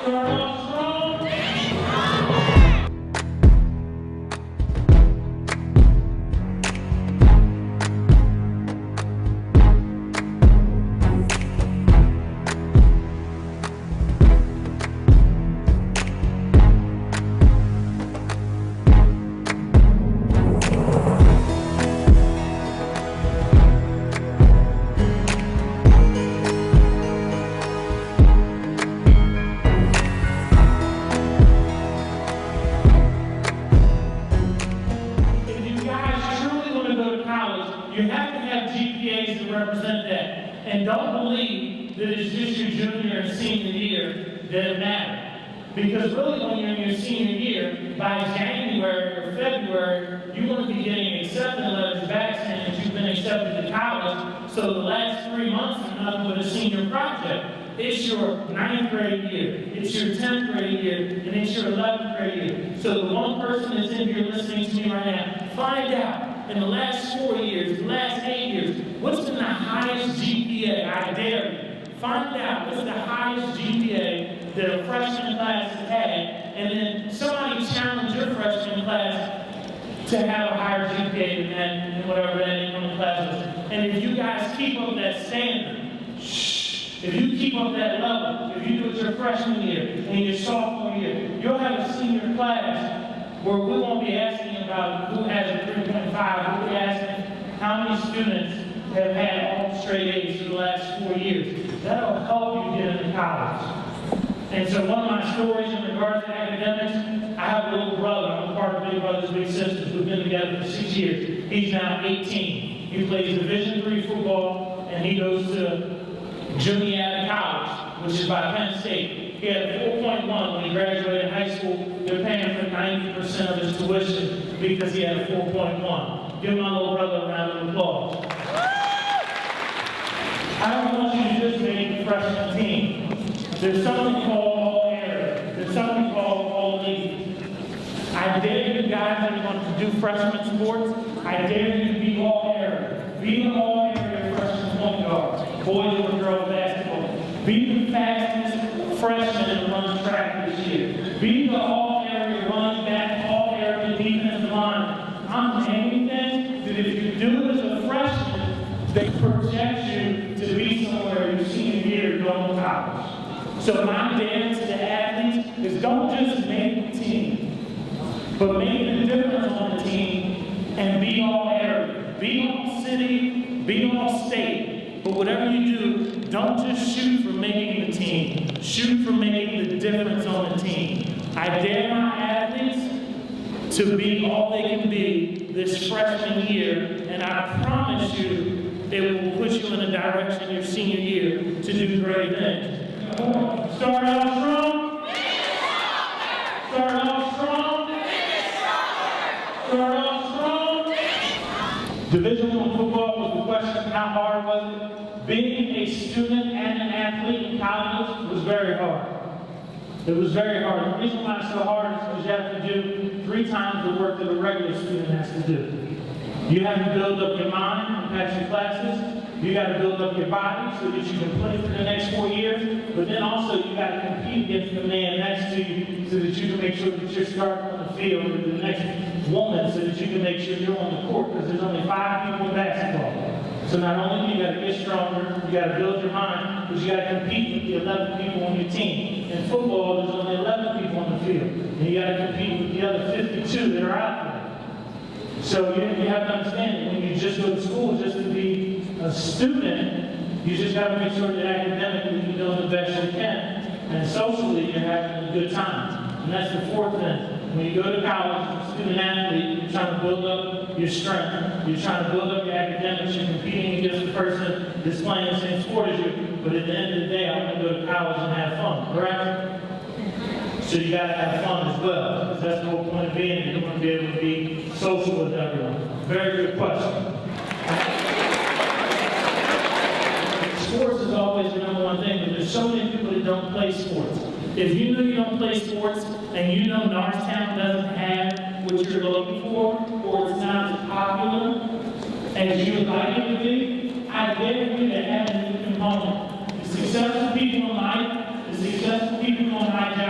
Start off strong. You have to have GPAs to represent that. And don't believe that it's just your junior and senior year that it matters. Because really when you're in your senior year, by January or February, you're going to be getting acceptance letters back saying that you've been accepted to college. So the last 3 months are nothing but a senior project. It's your 9th grade year, it's your 10th grade year, and it's your 11th grade year. So the one person that's in here listening to me right now, find out in the last 4 years, the last 8 years, what's been the highest GPA? I dare you. Find out what's the highest GPA that a freshman class has had, and then somebody challenge your freshman class to have a higher GPA than that, and whatever that incoming class was. And if you guys keep up that standard, if you keep up that level, if you do it your freshman year and your sophomore year, you'll have a senior class where we won't be asking about who has a 3.5, we'll be asking how many students have had all straight A's for the last 4 years. That'll help you get into college. And so one of my stories in regards to academics, I have a little brother. I'm a part of Big Brothers Big Sisters. We've been together for 6 years. He's now 18. He plays Division III football, and he goes to Juniata College, which is by Penn State. He had a 4.1 when he graduated high school. They're paying for 90% of his tuition because he had a 4.1. Give my little brother a round of applause. I don't want you to just make the freshman team. There's something called all area. There's something called all leagues. I dare you guys that want to do freshman sports, I dare you to be all area. Be an all area freshman point guard, boys or girls basketball. Be the fastest freshman that runs track this year. Be the all area running back, all area defensive line. I'm naming things that if you do it as a freshman, they project you to be somewhere your senior year going to college. So my dance to the athletes is don't just make the team, but make the difference on the team and be all area. Be all city, be all state. But whatever you do, don't just shoot for making the team. Shoot for making the difference on the team. I dare my athletes to be all they can be this freshman year, and I promise you it will push you in a direction your senior year to do great things. Start out strong. Start out strong. Start out strong. Division I football was the question, how hard was it? Being a student and an athlete in college was very hard. It was very hard. The reason why it's so hard is because you have to do 3 times the work that a regular student has to do. You have to build up your mind and pass your classes. You got to build up your body so that you can play for the next 4 years. But then also you got to compete against the man next to you so that you can make sure that you're starting on the field with the next woman so that you can make sure you're on the court because there's only 5 people in basketball. So not only do you got to get stronger, you got to build your mind, but you got to compete with the 11 people on your team. In football, there's only 11 people on the field. And you got to compete with the other 52 that are out there. So you have to understand that when you just go to school just to be a student, you just got to make sure that academically you're doing the best you can. And socially, you're having a good time. And that's the 4th thing. When you go to college, as a student athlete, you're trying to build up your strength. You're trying to build up your academics. You're competing against the person that's playing the same sport as you. But at the end of the day, I want to go to college and have fun, correct? So you got to have fun as well. Because that's the whole point of being here. You want to be able to be social with everyone. Very good question. Sports is always the #1 thing, but there's so many people that don't play sports. If you know you don't play sports, and you know Norristown doesn't have what you're looking for, or it's not as popular as you would like it to be, I dare you to add a new component. The successful people in life, the successful people on my job,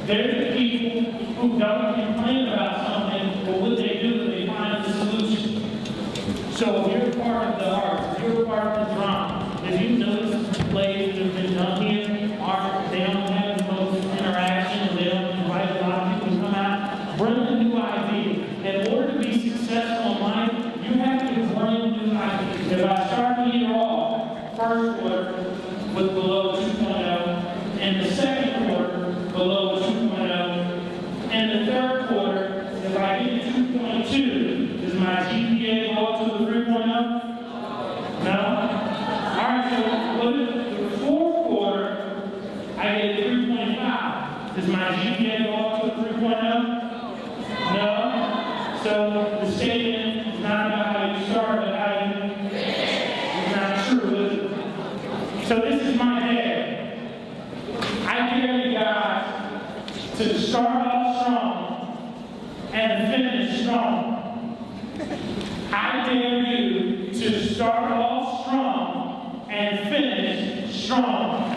There's people who don't complain about something, but what they do is they find the solution. So if you're part of the arts, if you're part of the drama, if you notice plays that have been done here, they don't have the most interaction, they don't invite a lot of people to come out, bring a new idea. In order to be successful in life, you have to bring new ideas. If I start the year off, first quarter with below 2.0, and the second quarter below 2.0, and the third quarter, if I get 2.2, does my GPA go up to the 3.0? No? Alright, so what if the fourth quarter, I get 3.5? Does my GPA go up to the 3.0? No? So the statement is not about how you start, but how you it's not true, is it? So this is my day. I dare you guys to start off strong and finish strong. I dare you to start off strong and finish strong.